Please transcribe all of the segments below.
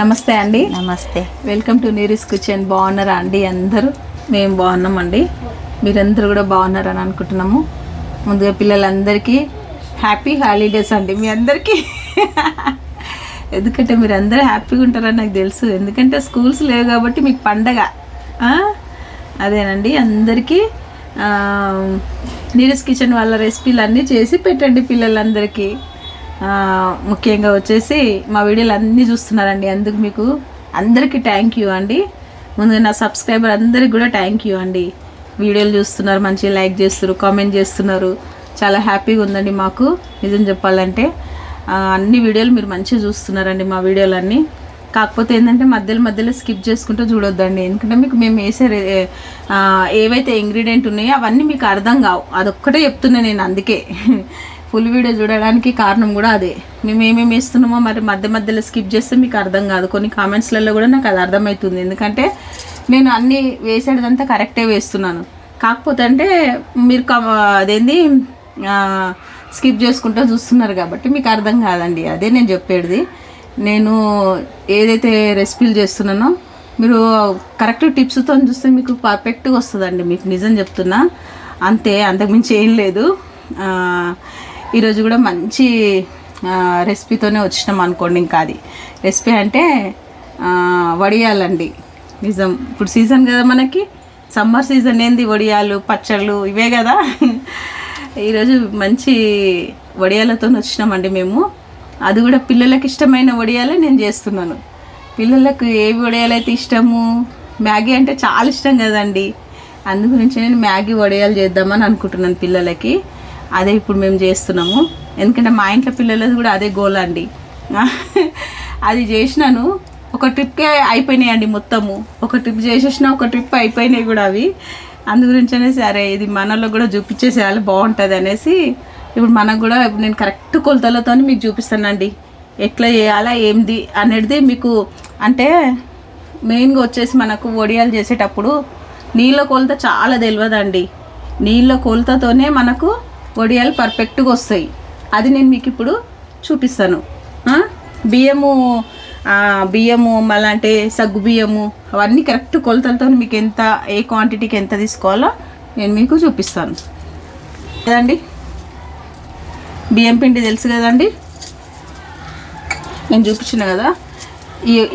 నమస్తే అండి. నమస్తే. Welcome to Neeri's Kitchen. బాగున్నారా అండి అందరూ? మేము బాగున్నామండి. మీరందరూ కూడా బాగున్నారని అనుకుంటున్నాము. ముందుగా పిల్లలందరికీ హ్యాపీ హాలిడేస్ అండి మీ అందరికీ. ఎందుకంటే మీరు అందరూ హ్యాపీగా ఉంటారని నాకు తెలుసు. ఎందుకంటే స్కూల్స్ లేవు కాబట్టి మీకు పండగ. అదేనండి, అందరికీ నీరిస్ కిచెన్ వాళ్ళ రెసిపీలు అన్నీ చేసి పెట్టండి పిల్లలందరికీ. ముఖ్యంగా వచ్చేసి మా వీడియోలు అన్నీ చూస్తున్నారండి, అందుకు మీకు అందరికీ థ్యాంక్ యూ అండి. ముందుగా నా సబ్స్క్రైబర్ అందరికి కూడా థ్యాంక్ యూ అండి. వీడియోలు చూస్తున్నారు, మంచిగా లైక్ చేస్తున్నారు, కామెంట్ చేస్తున్నారు. చాలా హ్యాపీగా ఉందండి మాకు. నిజం చెప్పాలంటే అన్ని వీడియోలు మీరు మంచిగా చూస్తున్నారండి మా వీడియోలన్నీ. కాకపోతే ఏంటంటే మధ్యలో స్కిప్ చేసుకుంటూ చూడొద్దండి. ఎందుకంటే మీకు మేము వేసే ఏవైతే ఇంగ్రీడియంట్ ఉన్నాయో అవన్నీ మీకు అర్థం కావు. అదొక్కటే చెప్తున్నా నేను. అందుకే ఫుల్ వీడియో చూడడానికి కారణం కూడా అదే. మేము ఏమేమి వేస్తున్నామో మరి మధ్యలో స్కిప్ చేస్తే మీకు అర్థం కాదు. కొన్ని కామెంట్స్లలో కూడా నాకు అది అర్థమవుతుంది. ఎందుకంటే నేను అన్నీ వేసేదంతా కరెక్టే వేస్తున్నాను. కాకపోతే అంటే మీరు అదేంది స్కిప్ చేసుకుంటూ చూస్తున్నారు కాబట్టి మీకు అర్థం కాదండి. అదే నేను చెప్పేది. నేను ఏదైతే రెసిపీలు చేస్తున్నానో మీరు కరెక్ట్ టిప్స్తో చూస్తే మీకు పర్ఫెక్ట్గా వస్తుందండి. మీకు నిజం చెప్తున్నా, అంతే, అంతకుమించి ఏం లేదు. ఈరోజు కూడా మంచి రెసిపీతోనే వచ్చినాం అనుకోండి. ఇంకా అది రెసిపీ అంటే వడియాలండి. నిజం, ఇప్పుడు సీజన్ కదా మనకి, సమ్మర్ సీజన్. ఏంది వడియాలు, పచ్చళ్ళు ఇవే కదా. ఈరోజు మంచి వడియాలతో వచ్చినామండి మేము. అది కూడా పిల్లలకి ఇష్టమైన వడియాలే నేను చేస్తున్నాను. పిల్లలకు ఏ వడియాలైతే ఇష్టము, మ్యాగీ అంటే చాలా ఇష్టం కదండి. అందు గురించి నేను మ్యాగీ వడియాలు చేద్దామని అనుకుంటున్నాను పిల్లలకి. అదే ఇప్పుడు మేము చేస్తున్నాము. ఎందుకంటే మా ఇంట్లో పిల్లలది కూడా అదే గోల్ అండి. అది చేసినాను, ఒక ట్రిప్కే అయిపోయినాయండి మొత్తము. ఒక ట్రిప్ చేసేసిన, ఒక ట్రిప్ అయిపోయినాయి కూడా అవి. అందు గురించి అనేసి సరే ఇది మనలో కూడా చూపించేసేయాలి, బాగుంటుంది అనేసి ఇప్పుడు మనకు కూడా నేను కరెక్ట్ కొలతలతో మీకు చూపిస్తానండి. ఎట్లా చేయాలా ఏంది అనేది మీకు. అంటే మెయిన్గా వచ్చేసి మనకు వడియాలు చేసేటప్పుడు నీళ్ళ కొలత చాలా తెలియదండి. నీళ్ళ కొలతతోనే మనకు వడియాలు పర్ఫెక్ట్గా వస్తాయి. అది నేను మీకు ఇప్పుడు చూపిస్తాను. బియ్యము మళ్ళీ అంటే సగ్గు బియ్యము అవన్నీ కరెక్ట్ కొలతలతో మీకు ఎంత, ఏ క్వాంటిటీకి ఎంత తీసుకోవాలో నేను మీకు చూపిస్తాను కదండి. బియ్యం పిండి తెలుసు కదండి, నేను చూపించిన కదా.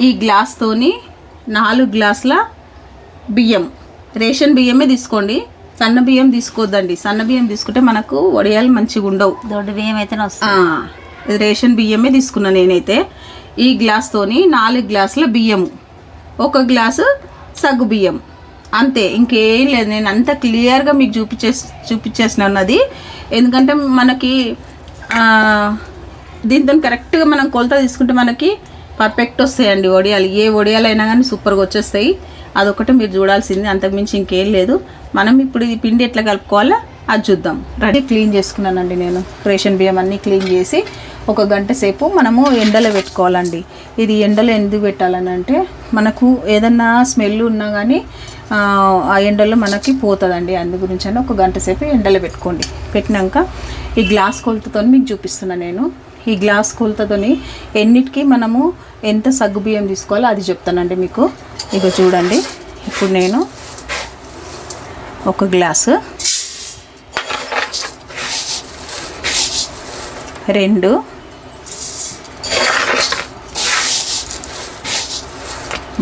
ఈ గ్లాస్తోని 4 గ్లాసుల బియ్యం, రేషన్ బియ్యమే తీసుకోండి. సన్న బియ్యం తీసుకోవద్దండి. సన్న బియ్యం తీసుకుంటే మనకు వడియాలు మంచిగా ఉండవు. దొడ్డు బియ్యం అయితే రేషన్ బియ్యమే తీసుకున్నాను నేనైతే. ఈ గ్లాస్తోని 4 గ్లాసుల బియ్యము, 1 గ్లాసు సగ్గు బియ్యం, అంతే, ఇంకేం లేదు. నేను అంత క్లియర్గా మీకు చూపించేసినాను అది. ఎందుకంటే మనకి దీంతో కరెక్ట్గా మనం కొలత తీసుకుంటే మనకి పర్ఫెక్ట్ వస్తాయండి వడియాలు. ఏ వడియాలు అయినా కానీ సూపర్గా వచ్చేస్తాయి. అదొకటి మీరు చూడాల్సింది, అంతకుమించి ఇంకేం లేదు. మనం ఇప్పుడు ఈ పిండి ఎట్లా కలుపుకోవాలో అది చూద్దాం. రెడీ క్లీన్ చేసుకున్నానండి నేను. రేషన్ బియ్యం అన్నీ క్లీన్ చేసి 1 గంట సేపు మనము ఎండలో పెట్టుకోవాలండి. ఇది ఎండలో ఎందుకు పెట్టాలని అంటే మనకు ఏదన్నా స్మెల్ ఉన్నా కానీ ఆ ఎండలో మనకి పోతుందండి. అందు గురించి అని 1 గంట సేపు ఎండలో పెట్టుకోండి. పెట్టినాక ఈ గ్లాస్ కొలతతో మీకు చూపిస్తున్నాను నేను. ఈ గ్లాస్ కొలతతోని ఎన్నిటికీ మనము ఎంత సగ్గు బియ్యం తీసుకోవాలో అది చెప్తానండి మీకు. ఇక చూడండి, ఇప్పుడు నేను 1 గ్లాసు, 2,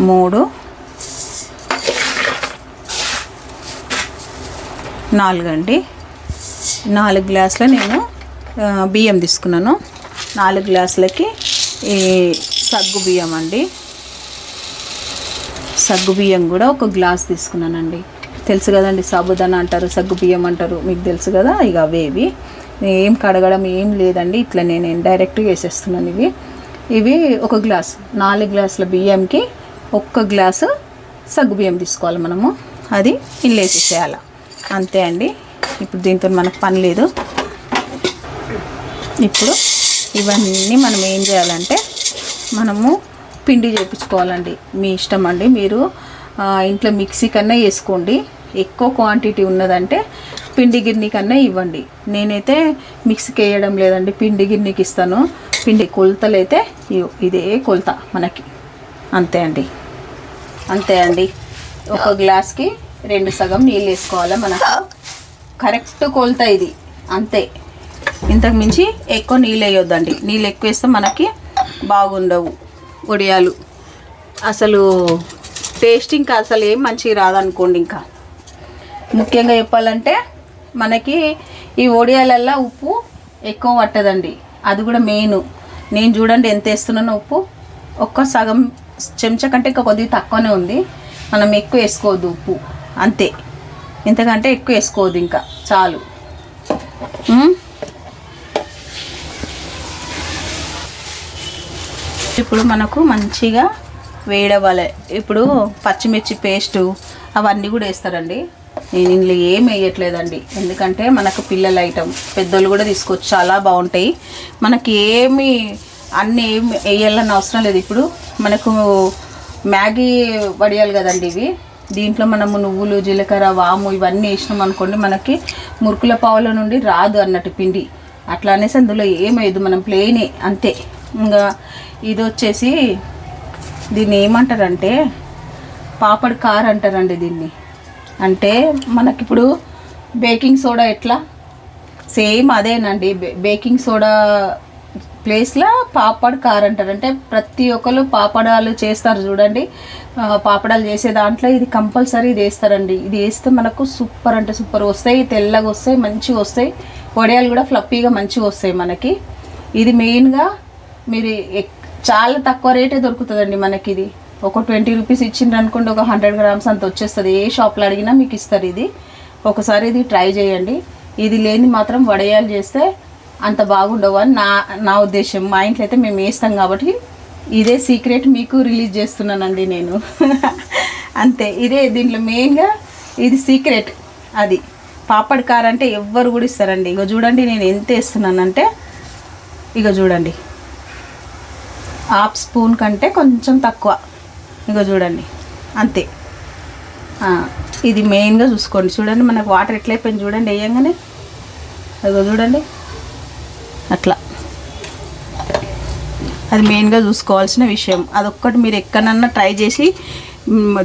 3, 4 అండి. 4 గ్లాసుల నేను బియ్యం తీసుకున్నాను. 4 గ్లాసులకి ఈ సగ్గు బియ్యం అండి. సగ్గు బియ్యం కూడా 1 గ్లాస్ తీసుకున్నానండి. తెలుసు కదండి, సాబుదానా అంటారు, సగ్గు బియ్యం అంటారు, మీకు తెలుసు కదా. ఇక అవేవి ఏం కడగడం ఏం లేదండి, ఇట్లా నేను డైరెక్ట్గా వేసేస్తున్నాను. ఇవి 1 గ్లాస్, 4 గ్లాసుల బియ్యంకి 1 గ్లాసు సగ్గు బియ్యం తీసుకోవాలి మనము. అది ఇల్లు వేసేసేయాలి, అంతే అండి. ఇప్పుడు దీంతో మనకు పని లేదు. ఇప్పుడు ఇవన్నీ మనం ఏం చేయాలంటే మనము పిండి చేయించుకోవాలండి. మీ ఇష్టం అండి. మీరు ఇంట్లో మిక్సీ కన్నా వేసుకోండి. ఎక్కువ క్వాంటిటీ ఉన్నదంటే పిండి గిన్నె కన్నా ఇవ్వండి. నేనైతే మిక్సీకి వేయడం లేదండి, పిండి గిన్నెకి ఇస్తాను. పిండి కొలతలు అయితే ఇదే కొలత మనకి. అంతే అండి, అంతే అండి. ఒక గ్లాస్కి 2 సగం నీళ్ళు వేసుకోవాలి. మనకు కరెక్ట్ కొలత ఇది, అంతే. ఇంతకు మించి ఎక్కువ నీళ్ళు వేయొద్దండి. నీళ్ళు ఎక్కువ వేస్తే మనకి బాగుండవు వడియాలు. అసలు టేస్టింగ్ అసలు ఏం మంచిగా రాదనుకోండి. ఇంకా ముఖ్యంగా చెప్పాలంటే మనకి ఈ వడియాలల్లో ఉప్పు ఎక్కువ పట్టదండి, అది కూడా మెయిన్. నేను చూడండి ఎంత వేస్తున్నానో ఉప్పు, ఒక్క సగం చెంచా కంటే ఇంకా కొద్దిగా తక్కువనే ఉంది. మనం ఎక్కువ వేసుకోవద్దు ఉప్పు, అంతే. ఇంతకంటే ఎక్కువ వేసుకోవద్దు, ఇంకా చాలు. ఇప్పుడు మనకు మంచిగా వేడవ్వాలి. ఇప్పుడు పచ్చిమిర్చి పేస్టు అవన్నీ కూడా వేస్తారండి. నేను ఇందులో ఏం వేయట్లేదండి, ఎందుకంటే మనకు పిల్లల ఐటమ్, పెద్దోళ్ళు కూడా తీసుకోవచ్చు, చాలా బాగుంటాయి. మనకి ఏమి అన్నీ ఏమి వేయాలని అవసరం లేదు. ఇప్పుడు మనకు మ్యాగీ వడియాలి కదండి ఇవి. దీంట్లో మనము నువ్వులు, జీలకర్ర, వాము ఇవన్నీ వేసినాం అనుకోండి, మనకి మురుకుల పావుల నుండి రాదు అన్నట్టు పిండి. అట్లా అనేసి అందులో ఏమేయదు, మనం ప్లెయినే, అంతే. ఇంకా ఇది వచ్చేసి దీన్ని ఏమంటారంటే పాపడ్ కార్ అంటారండి దీన్ని. అంటే మనకిప్పుడు బేకింగ్ సోడా ఎట్లా, సేమ్ అదేనండి. బేకింగ్ సోడా ప్లేస్లో పాపడ్ కార్ అంటారు. అంటే ప్రతి ఒక్కరు పాపడాలు చేస్తారు చూడండి, పాపడాలు చేసే దాంట్లో ఇది కంపల్సరీ ఇది వేస్తారండి. ఇది వేస్తే మనకు సూపర్ అంటే సూపర్ వస్తాయి, తెల్లగా వస్తాయి, మంచిగా వస్తాయి. వడియాలు కూడా ఫ్లఫీగా మంచిగా వస్తాయి మనకి. ఇది మెయిన్గా మీరు చాలా తక్కువ రేటే దొరుకుతుందండి మనకి. ఇది ఒక 20 రూపీస్ ఇచ్చిండ్రు అనుకోండి, ఒక 100 గ్రామ్స్ అంత వచ్చేస్తుంది. ఏ షాప్లో అడిగినా మీకు ఇస్తారు ఇది. ఒకసారి ఇది ట్రై చేయండి. ఇది లేని మాత్రం వడియాలు చేస్తే అంత బాగుండవు అని నా ఉద్దేశం. మా ఇంట్లో అయితే మేము వేస్తాం కాబట్టి ఇదే సీక్రెట్ మీకు రిలీజ్ చేస్తున్నానండి నేను. అంతే, ఇదే దీంట్లో మెయిన్గా ఇది సీక్రెట్. అది పాపడ్ కార్ అంటే ఎవ్వరు కూడా ఇస్తారండి. ఇగో చూడండి నేను ఎంత వేస్తున్నానంటే, ఇగో చూడండి, 1/2 స్పూన్ కంటే కొంచెం తక్కువ. ఇగో చూడండి, అంతే. ఇది మెయిన్గా చూసుకోండి. చూడండి మనకు వాటర్ ఎట్లయిపోయింది చూడండి వేయంగానే. అదిగో చూడండి అట్లా. అది మెయిన్గా చూసుకోవాల్సిన విషయం. అదొక్కటి మీరు ఎక్కడన్నా ట్రై చేసి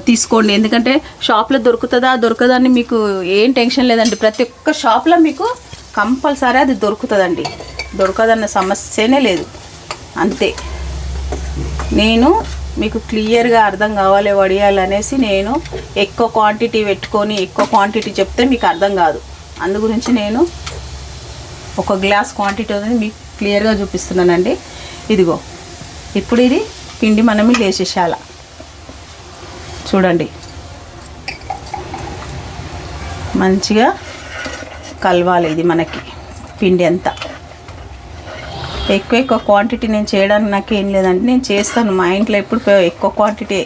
తీసుకోండి. ఎందుకంటే షాప్లో దొరుకుతుందా దొరకదా అని మీకు ఏం టెన్షన్ లేదండి. ప్రతి ఒక్క షాప్లో మీకు కంపల్సరీ అది దొరుకుతుందండి, దొరకదన్న సమస్యనే లేదు, అంతే. నేను మీకు క్లియర్గా అర్థం కావాలి వడియాలు అనేసి నేను ఎక్కువ క్వాంటిటీ పెట్టుకొని ఎక్కువ క్వాంటిటీ చెప్తే మీకు అర్థం కాదు. అందు గురించి నేను ఒక గ్లాస్ క్వాంటిటీ అనేది మీకు క్లియర్గా చూపిస్తున్నానండి. ఇదిగో ఇప్పుడు ఇది పిండి మనం వేసేసాల చూడండి, మంచిగా కలవాలి ఇది మనకి పిండి అంతా. ఎక్కువ క్వాంటిటీ నేను చేయడానికి నాకు ఏం లేదండి, నేను చేస్తాను. మా ఇంట్లో ఎప్పుడు ఎక్కువ క్వాంటిటీ,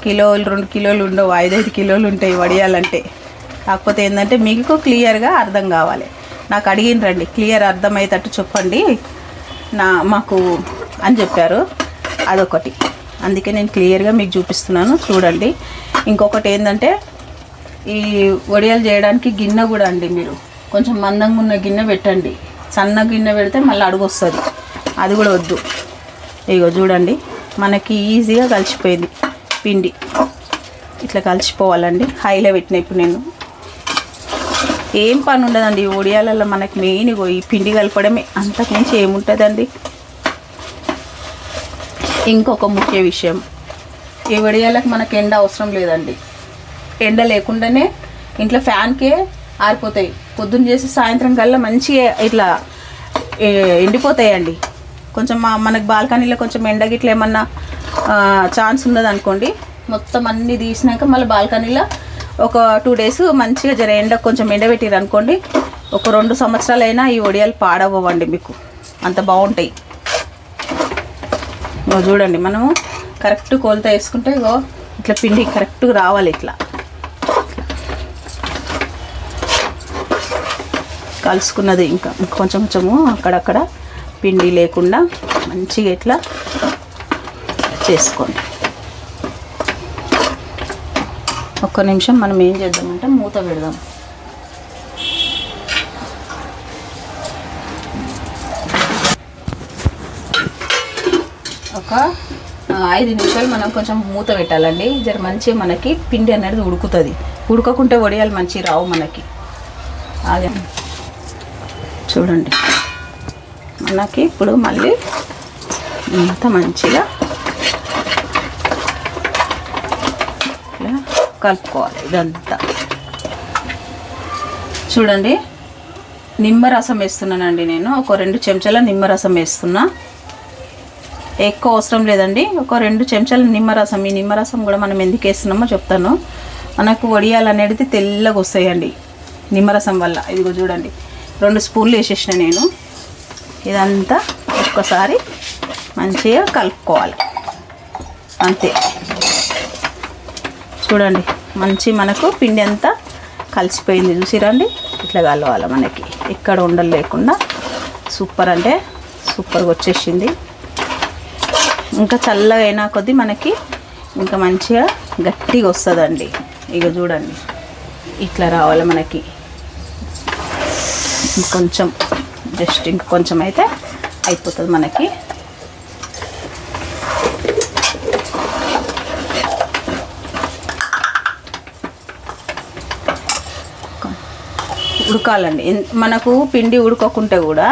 కిలోలు 2 కిలోలు ఉండవు, 5-5 కిలోలు ఉంటాయి వడియాలంటే. కాకపోతే ఏంటంటే మీకు క్లియర్గా అర్థం కావాలి. నాకు అడిగినరండి క్లియర్ అర్థమయ్యేటట్టు చెప్పండి మాకు అని చెప్పారు, అదొకటి. అందుకే నేను క్లియర్గా మీకు చూపిస్తున్నాను చూడండి. ఇంకొకటి ఏంటంటే ఈ వడియాలు చేయడానికి గిన్నె కూడా అండి, మీరు కొంచెం మందంగా ఉన్న గిన్నె పెట్టండి. సన్న గిన్నె పెడితే మళ్ళీ అడుగు వస్తుంది, అది కూడా వద్దు. ఇగో చూడండి మనకి ఈజీగా కలిసిపోయింది పిండి. ఇట్లా కలిసిపోవాలండి. హైలో పెట్టిన ఇప్పుడు నేను ఏం పని ఉండదండి ఈ వడియాలలో. మనకి మెయిన్ ఈ పిండి కలపడమే, అంతకుమించి ఏముంటుందండి. ఇంకొక ముఖ్య విషయం, ఈ వడియాలకు మనకు ఎండ అవసరం లేదండి. ఎండ లేకుండానే ఇంట్లో ఫ్యాన్కే ఆరిపోతాయి. పొద్దున్న చేసి సాయంత్రం కల్లా మంచిగా ఇట్లా ఎండిపోతాయండి. కొంచెం మనకు బాల్కనీలో కొంచెం ఎండ గిట్ల ఏమన్నా ఛాన్స్ ఉన్నదనుకోండి, మొత్తం అన్నీ తీసినాక మళ్ళీ బాల్కనీలో ఒక 2 డేస్ మంచిగా జర ఎండ కొంచెం ఎండబెట్టిరు అనుకోండి, ఒక 2 సంవత్సరాలైనా ఈ వడియాలు పాడవ్వండి మీకు, అంత బాగుంటాయి. చూడండి మనము కరెక్ట్ కొలత వేసుకుంటే ఇగో ఇట్లా పిండి కరెక్ట్గా రావాలి. ఇట్లా కలుసుకున్నది ఇంకా కొంచెం కొంచెము అక్కడక్కడ పిండి లేకుండా మంచిగా ఇట్లా చేసుకోండి. ఒక్క నిమిషం మనం ఏం చేద్దామంటే మూత పెడదాం. ఒక 5 నిమిషాలు మనం కొంచెం మూత పెట్టాలండి. జర మంచిగా మనకి పిండి అనేది ఉడుకుతుంది. ఉడకకుంటే వడియాలు మంచిగా రావు మనకి. అదే చూడండి, మనకి ఇప్పుడు మళ్ళీ ఇంత మంచిగా ఇలా కలుపుకోవాలి. ఇదంతా చూడండి, నిమ్మరసం వేస్తున్నానండి నేను. ఒక 2 చెంచాల నిమ్మరసం వేస్తున్నా. ఎక్కువ అవసరం లేదండి, ఒక 2 చెంచాల నిమ్మరసం. ఈ నిమ్మరసం కూడా మనం ఎందుకు వేస్తున్నామో చెప్తాను. మనకు వడియాలు అనేది తెల్లగా వస్తాయండి నిమ్మరసం వల్ల. ఇదిగో చూడండి, 2 స్పూన్లు వేసేసిన నేను. ఇదంతా ఒక్కసారి మంచిగా కలుపుకోవాలి. అంతే, చూడండి మంచి మనకు పిండి అంతా కలిసిపోయింది. చూసిరండి, ఇట్లా కలవాలి మనకి, ఎక్కడ ఉండలు లేకుండా. సూపర్ అంటే సూపర్గా వచ్చేసింది. ఇంకా చల్లగా అయినా కొద్దీ మనకి ఇంకా మంచిగా గట్టిగా వస్తుందండి. ఇక చూడండి, ఇట్లా రావాలి మనకి. ఇంకొంచెం జస్ట్ ఇంకొంచెం అయితే అయిపోతుంది మనకి. ఉడకాలండి. మనకు పిండి ఉడకకుంటే కూడా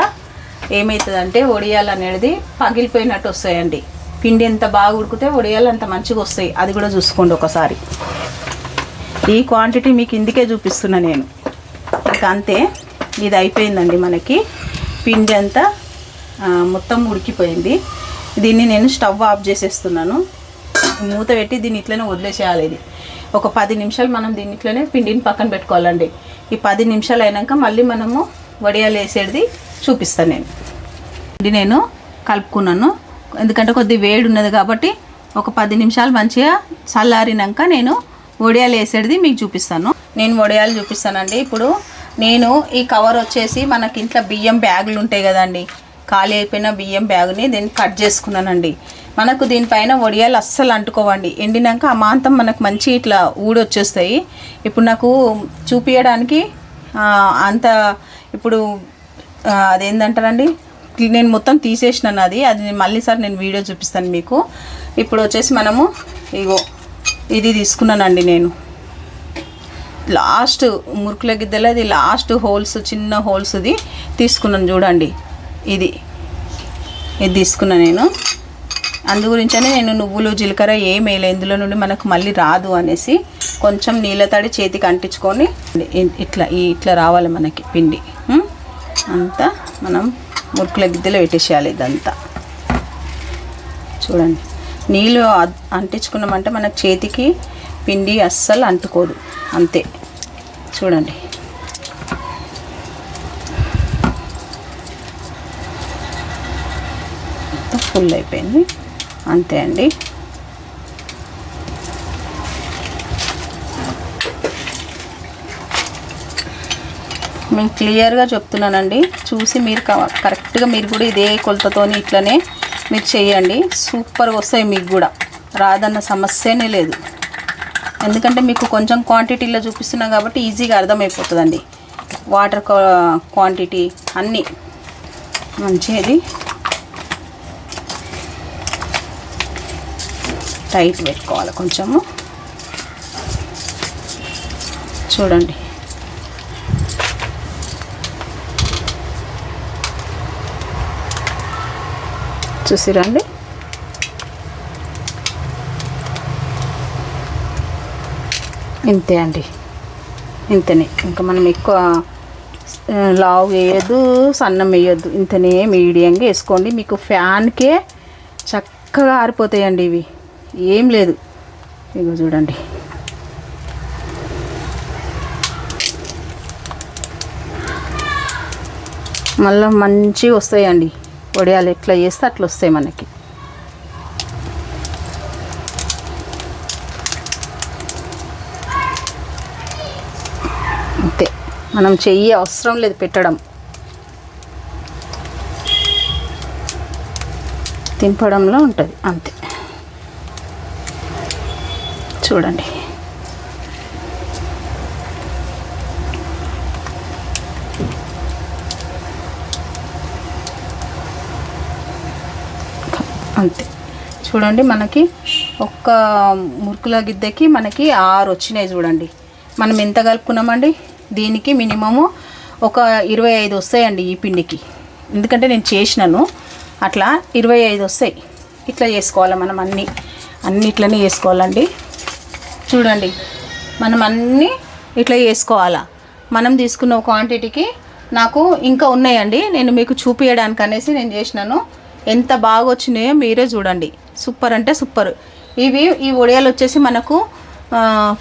ఏమవుతుందంటే వడియాలు అనేది పగిలిపోయినట్టు వస్తాయండి. పిండి ఎంత బాగా ఉడికితే వడియాలు అంత మంచిగా వస్తాయి. అది కూడా చూసుకోండి ఒకసారి. ఈ క్వాంటిటీ మీకు ఇందుకే చూపిస్తున్నా నేను. ఇక అంతే, ఇది అయిపోయిందండి మనకి. పిండి అంతా మొత్తం ఉడికిపోయింది. దీన్ని నేను స్టవ్ ఆఫ్ చేసేస్తున్నాను. మూత పెట్టి దీన్ని ఇట్లనే వదిలేసేయాలి. ఇది ఒక 10 నిమిషాలు మనం దీన్ని ఇట్లనే పిండిని పక్కన పెట్టుకోవాలండి. ఈ 10 నిమిషాలు అయినాక మళ్ళీ మనము వడియాలు వేసేది చూపిస్తాను నేను. ఇది నేను కలుపుకున్నాను, ఎందుకంటే కొద్ది వేడి ఉన్నది కాబట్టి. ఒక 10 నిమిషాలు మంచిగా చల్లారినాక నేను వడియాలు వేసేది మీకు చూపిస్తాను. నేను వడియాలు చూపిస్తానండి. ఇప్పుడు నేను ఈ కవర్ వచ్చేసి మనకి ఇంట్లో బియ్యం బ్యాగులు ఉంటాయి కదండి, ఖాళీ అయిపోయిన బియ్యం బ్యాగుని దీన్ని కట్ చేసుకున్నానండి. మనకు దీనిపైన వడియాలు అస్సలు అంటుకోవండి. ఎండినాక అమాంతం మనకు మంచి ఇట్లా ఊడొచ్చేస్తాయి. ఇప్పుడు నాకు చూపించడానికి అంత ఇప్పుడు అదేంటంటారండి, నేను మొత్తం తీసేసినాను. అది మళ్ళీసారి నేను వీడియో చూపిస్తాను మీకు. ఇప్పుడు వచ్చేసి మనము ఇగో ఇది తీసుకున్నానండి నేను. లాస్ట్ మురుకుల గిద్దెలో అది లాస్ట్ హోల్స్, చిన్న హోల్స్ది తీసుకున్నాను చూడండి. ఇది తీసుకున్నా నేను. అందు గురించనే నేను నువ్వులు జీలకర్ర ఏం వేయలే. ఇందులో నుండి మనకు మళ్ళీ రాదు అనేసి కొంచెం నీళ్ళ తడి చేతికి అంటించుకొని ఇట్లా రావాలి మనకి పిండి అంతా. మనం మురుకుల గిద్దెలో పెట్టేసేయాలి ఇదంతా. చూడండి, నీళ్ళు అంటించుకున్నామంటే మనకు చేతికి పిండి అస్సలు అంటుకోదు. అంతే, చూడండి. ఫుల్ అయిపోయింది. అంతే అండి. నేను క్లియర్గా చెప్తున్నానండి, చూసి మీరు కరెక్ట్గా మీరు కూడా ఇదే కొలతతోని ఇట్లనే మీరు చేయండి. సూపర్గా వస్తాయి. మీకు కూడా రాదన్న సమస్యనే లేదు. ఎందుకంటే మీకు కొంచెం క్వాంటిటీలో చూపిస్తున్నాం కాబట్టి ఈజీగా అర్థమైపోతుందండి. వాటర్ క్వాంటిటీ అన్నీ మంచిది. టైట్ పెట్టుకోవాలి కొంచెము. చూడండి, చూసిరండి. ఇంతే అండి, ఇంతనే. ఇంకా మనం ఎక్కువ లావు వేయద్దు, సన్నం వేయద్దు. ఇంతనే మీడియంగా వేసుకోండి. మీకు ఫ్యాన్కే చక్కగా ఆరిపోతాయండి ఇవి. ఏం లేదు, ఇగో చూడండి. మళ్ళీ మంచిగా వస్తాయండి వడియాలు. ఎట్లా చేస్తే అట్లా వస్తాయి మనకి. అంతే, మనం చెయ్యి అవసరం లేదు పెట్టడం. తింపడంలో ఉంటుంది అంతే. చూడండి, అంతే. చూడండి మనకి ఒక్క మురుకుల గిద్దెకి మనకి 6 వచ్చినాయి చూడండి. మనం ఎంత కలుపుకున్నామండి, దీనికి మినిమము ఒక 25 వస్తాయండి ఈ పిండికి. ఎందుకంటే నేను చేసినాను అట్లా 25 వస్తాయి. ఇట్లా చేసుకోవాలి మనం అన్నీ ఇట్లనే చేసుకోవాలండి. చూడండి మనం అన్నీ ఇట్లా చేసుకోవాలా. మనం తీసుకున్న క్వాంటిటీకి నాకు ఇంకా ఉన్నాయండి, నేను మీకు చూపించడానికి అనేసి నేను చేసినాను. ఎంత బాగా వచ్చినాయో మీరే చూడండి. సూపర్ అంటే సూపర్. ఈ వడియాలు వచ్చేసి మనకు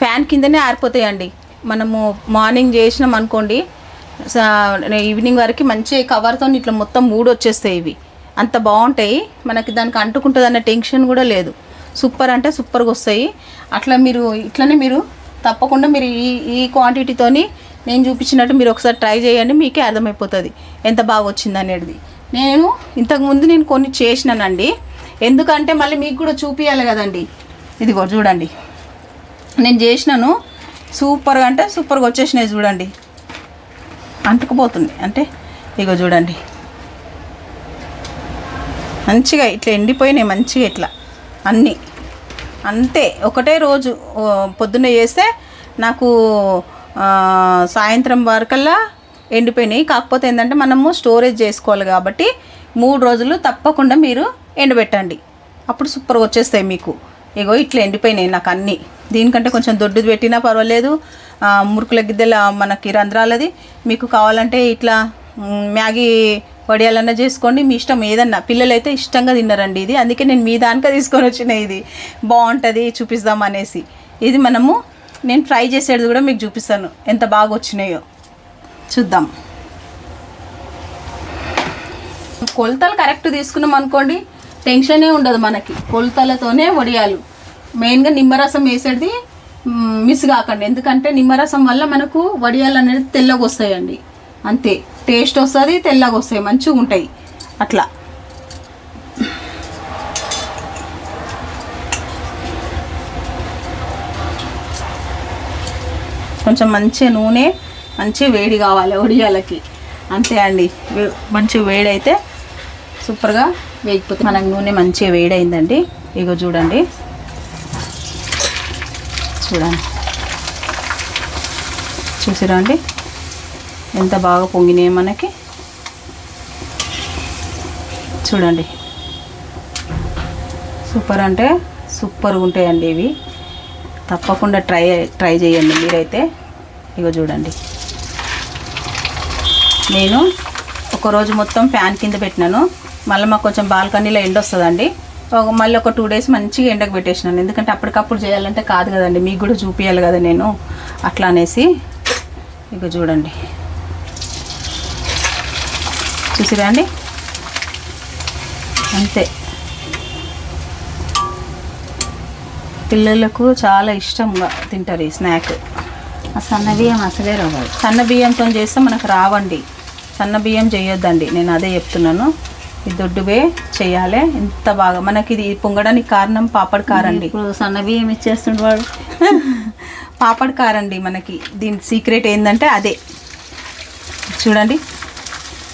ఫ్యాన్ కిందనే ఆరిపోతాయండి. మనము మార్నింగ్ చేసినాం అనుకోండి, ఈవినింగ్ వరకు మంచి కవర్తో ఇట్లా మొత్తం 3 వచ్చేస్తాయి. ఇవి అంత బాగుంటాయి, మనకి దానికి అంటుకుంటుంది అన్న టెన్షన్ కూడా లేదు. సూపర్ అంటే సూపర్గా వస్తాయి. అట్లా ఇట్లనే మీరు తప్పకుండా మీరు ఈ క్వాంటిటీతోని నేను చూపించినట్టు మీరు ఒకసారి ట్రై చేయండి, మీకే అర్థమైపోతుంది ఎంత బాగా వచ్చింది అనేది. నేను ఇంతకుముందు నేను కొన్ని చేసినానండి, ఎందుకంటే మళ్ళీ మీకు కూడా చూపించాలి కదండి. ఇదిగో చూడండి నేను చేసినాను, సూపర్గా అంటే సూపర్గా వచ్చేసినాయి చూడండి. అంటుకుపోతుంది అంటే ఇగో చూడండి మంచిగా ఇట్లా ఎండిపోయినాయి మంచిగా ఇట్లా అన్నీ. అంతే ఒకటే రోజు పొద్దున్న చేస్తే నాకు సాయంత్రం వరకల్లా ఎండిపోయినాయి. కాకపోతే ఏంటంటే మనము స్టోరేజ్ చేసుకోవాలి కాబట్టి 3 రోజులు తప్పకుండా మీరు ఎండబెట్టండి, అప్పుడు సూపర్గా వచ్చేస్తాయి మీకు. ఇగో ఇట్లా ఎండిపోయినాయి నాకు అన్నీ. దీనికంటే కొంచెం దొడ్డుది పెట్టినా పర్వాలేదు, మురుకుల గిద్దెల మనకి రంధ్రాలది. మీకు కావాలంటే ఇట్లా మ్యాగీ వడియాలన్నా చేసుకోండి, మీ ఇష్టం ఏదన్నా. పిల్లలు అయితే ఇష్టంగా తిన్నారండి ఇది, అందుకే నేను మీ దానికే తీసుకొని వచ్చిన. ఇది బాగుంటుంది చూపిస్తాం అనేసి. ఇది నేను ఫ్రై చేసేది కూడా మీకు చూపిస్తాను ఎంత బాగా వచ్చినాయో చూద్దాం. కొలతలు కరెక్ట్ తీసుకున్నాం అనుకోండి, టెన్షనే ఉండదు మనకి. కొలతలతోనే వడియాలు. మెయిన్గా నిమ్మరసం వేసేది మిస్ కాకండి, ఎందుకంటే నిమ్మరసం వల్ల మనకు వడియాలు అనేది తెల్లగా వస్తాయండి. అంతే టేస్ట్ వస్తుంది, తెల్లగా వస్తాయి, మంచిగా ఉంటాయి అట్లా. కొంచెం మంచిగా నూనె మంచిగా వేడి కావాలి వడియాలకి, అంతే అండి. మంచిగా వేడి అయితే సూపర్గా వేగిపోతుంది. మనకు నూనె మంచిగా వేడైందండి. ఇగో చూడండి చూసిరా అండి ఎంత బాగా పొంగినాయి మనకి. చూడండి సూపర్ అంటే సూపర్గా ఉంటాయండి ఇవి. తప్పకుండా ట్రై చేయండి మీరైతే. ఇగో చూడండి నేను ఒకరోజు మొత్తం ఫ్యాన్ కింద పెట్టినాను, మళ్ళీ మాకు కొంచెం బాల్కనీలో ఎండ వస్తుందండి, మళ్ళీ ఒక 2 డేస్ మంచిగా ఎండకు పెట్టేసినాను. ఎందుకంటే అప్పటికప్పుడు చేయాలంటే కాదు కదండి, మీకు కూడా చూపించాలి కదా నేను, అట్లా అనేసి. ఇక చూడండి చూసిరా అండి అంతే. పిల్లలకు చాలా ఇష్టంగా తింటారు ఈ స్నాక్. సన్న బియ్యం అసలే రావాలి. సన్న బియ్యంతో చేస్తే మనకు రావండి, సన్న బియ్యం చేయొద్దండి, నేను అదే చెప్తున్నాను. ఈ దొడ్డువే చేయాలి. ఎంత బాగా మనకి ఇది పొంగడానికి కారణం పాపడ్ కారండి. ఇప్పుడు సన్న బియ్యం ఇచ్చేస్తుండే వాడు పాపడ్ కారండి. మనకి దీని సీక్రెట్ ఏంటంటే అదే చూడండి,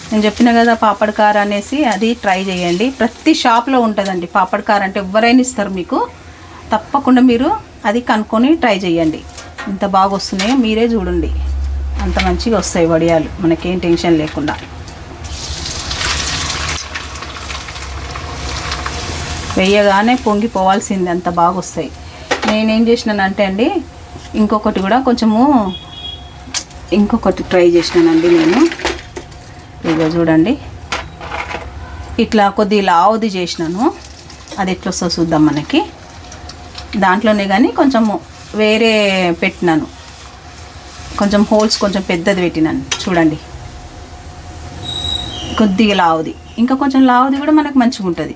నేను చెప్పిన కదా పాపడ్ కార అనేసి, అది ట్రై చేయండి. ప్రతి షాప్లో ఉంటుందండి పాపడ్ కార, అంటే ఎవరైనా ఇస్తారు మీకు. తప్పకుండా మీరు అది కనుక్కొని ట్రై చేయండి. ఎంత బాగా వస్తున్నాయో మీరే చూడండి, అంత మంచిగా వస్తాయి వడియాలు, మనకేం టెన్షన్ లేకుండా. వేయగానే పొంగిపోవాల్సింది, అంత బాగా వస్తాయి. నేనేం చేసినానంటే అండి, ఇంకొకటి ట్రై చేసినానండి నేను. ఇగో చూడండి ఇట్లా కొద్ది లావుది చేసినాను, అది ఎట్లా వస్తుందో చూద్దాం మనకి. దాంట్లోనే కానీ కొంచెము వేరే పెట్టినాను, కొంచెం హోల్స్ కొంచెం పెద్దది పెట్టినాను చూడండి. కొద్దిగా లావుది, ఇంకా కొంచెం లావుది కూడా మనకు మంచిగా ఉంటుంది.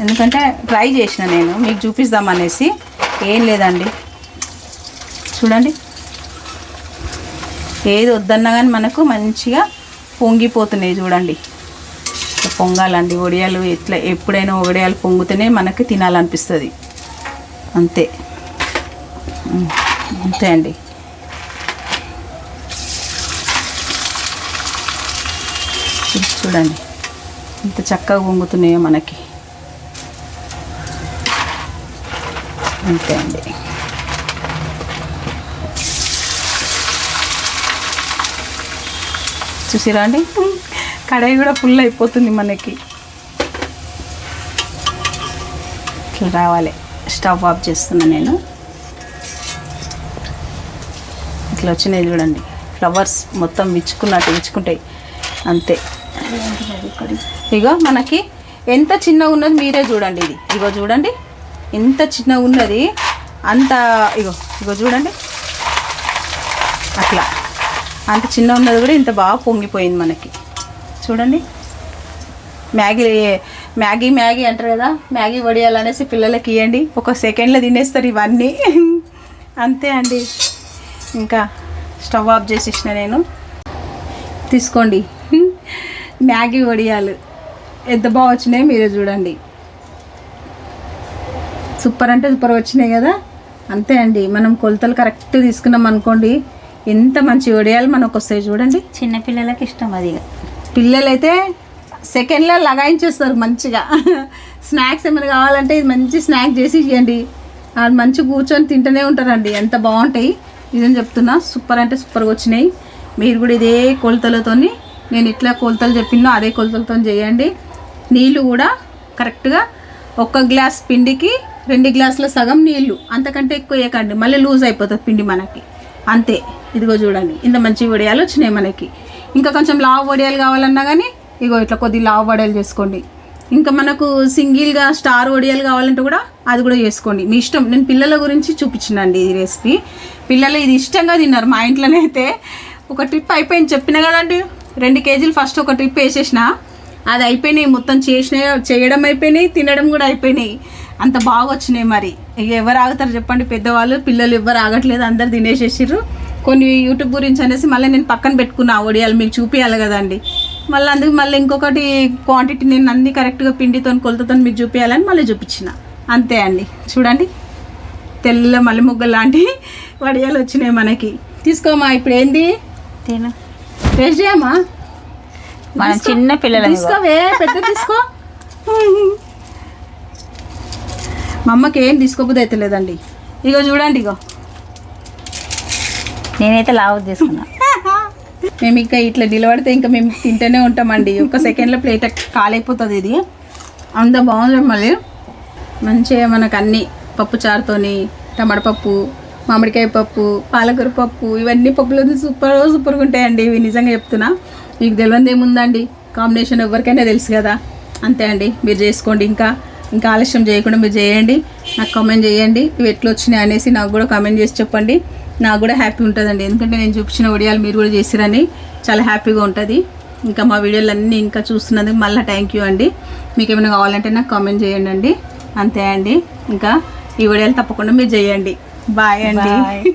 ఎందుకంటే ట్రై చేసిన నేను మీకు చూపిస్తామనేసి. ఏం లేదండి చూడండి, ఏది వద్దన్నా కానీ మనకు మంచిగా పొంగిపోతున్నాయి చూడండి. పొంగాలండి వడియాలు, ఇట్లా ఎప్పుడైనా వడియాలు పొంగితేనే మనకి తినాలనిపిస్తుంది. అంతే అంతే అండి. చూడండి ఎంత చక్కగా పొంగుతున్నాయో మనకి. అంతే అండి. చూసిరా అండి, కడాయి కూడా ఫుల్ అయిపోతుంది మనకి. ఇట్లా రావాలి. స్టవ్ ఆఫ్ చేస్తున్నా నేను. ఇట్లా వచ్చినాయి చూడండి, ఫ్లవర్స్ మొత్తం విచ్చుకుంటాయి అంతే. ఇగో మనకి ఎంత చిన్నగా ఉన్నది మీరే చూడండి. ఇది ఇగో చూడండి ఎంత చిన్నగా ఉన్నది, అంత ఇగో చూడండి అట్లా అంత చిన్న ఉన్నది కూడా ఇంత బాగా పొంగిపోయింది మనకి. చూడండి, మ్యాగీ అంటారు కదా, మ్యాగీ వడియాలనేసి పిల్లలకి ఇవ్వండి, ఒక సెకండ్లో తినేస్తారు ఇవన్నీ. అంతే అండి. ఇంకా స్టవ్ ఆఫ్ చేసేసిన నేను. తీసుకోండి మ్యాగీ వడియాలు ఎంత బాగా వచ్చినాయి మీరే చూడండి. సూపర్ అంటే సూపర్ వచ్చినాయి కదా. అంతే అండి, మనం కొలతలు కరెక్ట్ తీసుకున్నాం అనుకోండి, ఎంత మంచి వడియాలు మనకు వస్తాయి చూడండి. చిన్న పిల్లలకి ఇష్టం అది. పిల్లలైతే సెకండ్లో లగాయించేస్తారు మంచిగా. స్నాక్స్ ఏమైనా కావాలంటే ఇది మంచి స్నాక్ చేసి ఇవ్వండి, వాళ్ళు మంచిగా కూర్చొని తింటూనే ఉంటారండి, ఎంత బాగుంటాయి. ఇదని చెప్తున్నా, సూపర్ అంటే సూపర్గా వచ్చినాయి. మీరు కూడా ఇదే కొలతలతో, నేను ఇట్లా కొలతలు చెప్పినో అదే కొలతలతో చేయండి. నీళ్ళు కూడా కరెక్ట్గా 1 గ్లాస్ పిండికి 2 గ్లాసుల సగం నీళ్ళు, అంతకంటే ఎక్కువ వేయకండి, మళ్ళీ లూజ్ అయిపోతుంది పిండి మనకి. అంతే. ఇదిగో చూడండి ఇంత మంచి వడియాలు వచ్చినాయి మనకి. ఇంకా కొంచెం లావు వడియాలు కావాలన్నా కానీ ఇగో ఇట్లా కొద్దిగా లావు వడియాలు చేసుకోండి. ఇంకా మనకు సింగిల్గా స్టార్ వడియాలు కావాలంటే కూడా అది కూడా చేసుకోండి, మీ ఇష్టం. నేను పిల్లల గురించి చూపించినండి ఈ రెసిపీ. పిల్లలు ఇది ఇష్టంగా తిన్నారు మా ఇంట్లోనైతే. ఒక ట్రిప్ అయిపోయింది చెప్పిన కదండి, 2 కేజీలు ఫస్ట్ ఒక ట్రిప్ వేసేసిన, అది అయిపోయినాయి మొత్తం. చేయడం అయిపోయినాయి, తినడం కూడా అయిపోయినాయి. అంత బాగా వచ్చినాయి. మరి ఇక ఎవరు ఆగుతారు చెప్పండి, పెద్దవాళ్ళు పిల్లలు ఎవరు ఆగట్లేదు, అందరు తినేసేసారు. కొన్ని యూట్యూబ్ గురించి అనేసి మళ్ళీ నేను పక్కన పెట్టుకున్నా వడియాలు, మీకు చూపించాలి కదండి. మళ్ళీ అందుకు మళ్ళీ ఇంకొకటి క్వాంటిటీ నేను అన్నీ కరెక్ట్గా పిండితో కొలతతో మీకు చూపించాలని మళ్ళీ చూపించిన. అంతే అండి. చూడండి తెల్ల మల్లె ముగ్గ లాంటి వడియాలు వచ్చినాయి మనకి. తీసుకోమా, ఇప్పుడు ఏంది తిను. టేస్ట్ చేయమ్మా. మన చిన్న పిల్లలు తీసుకోవే, పెద్ద తీసుకో. మా అమ్మకి ఏం తీసుకోబుద్ది అయితే లేదండి. ఇగో చూడండి, ఇగో నేనైతే లావు తీసుకున్నా. మేము ఇంకా ఇట్లా నిలబడితే ఇంకా మేము తింటూనే ఉంటామండి. ఒక సెకండ్లో ప్లేట్ కాలైపోతుంది. ఇది అంత బాగుంది. మళ్ళీ మంచిగా మనకు అన్నీ పప్పు చారుతోని, టమాటా పప్పు, మామిడికాయ పప్పు, పాలకూర పప్పు, ఇవన్నీ పప్పులు సూపర్గా ఉంటాయండి. ఇవి నిజంగా చెప్తున్నా, మీకు తెలియదు ఏముందండి, కాంబినేషన్ ఎవరికైనా తెలుసు కదా. అంతే అండి, మీరు చేసుకోండి. ఇంకా ఆలస్యం చేయకుండా మీరు చేయండి, నాకు కామెంట్ చేయండి ఇవి ఎట్లా వచ్చినాయి అనేసి. నాకు కూడా కామెంట్ చేసి చెప్పండి, నాకు కూడా హ్యాపీ ఉంటుందండి. ఎందుకంటే నేను చూపించిన వడియాలు మీరు కూడా చేసిరని చాలా హ్యాపీగా ఉంటుంది. ఇంకా మా వీడియోలన్నీ ఇంకా చూస్తున్నందుకు మళ్ళీ థ్యాంక్ యూ అండి. మీకు ఏమైనా కావాలంటే నాకు కామెంట్ చేయండి అండి. అంతే అండి, ఇంకా ఈ వీడియోలు తప్పకుండా మీరు చేయండి. బాయ్ అండి.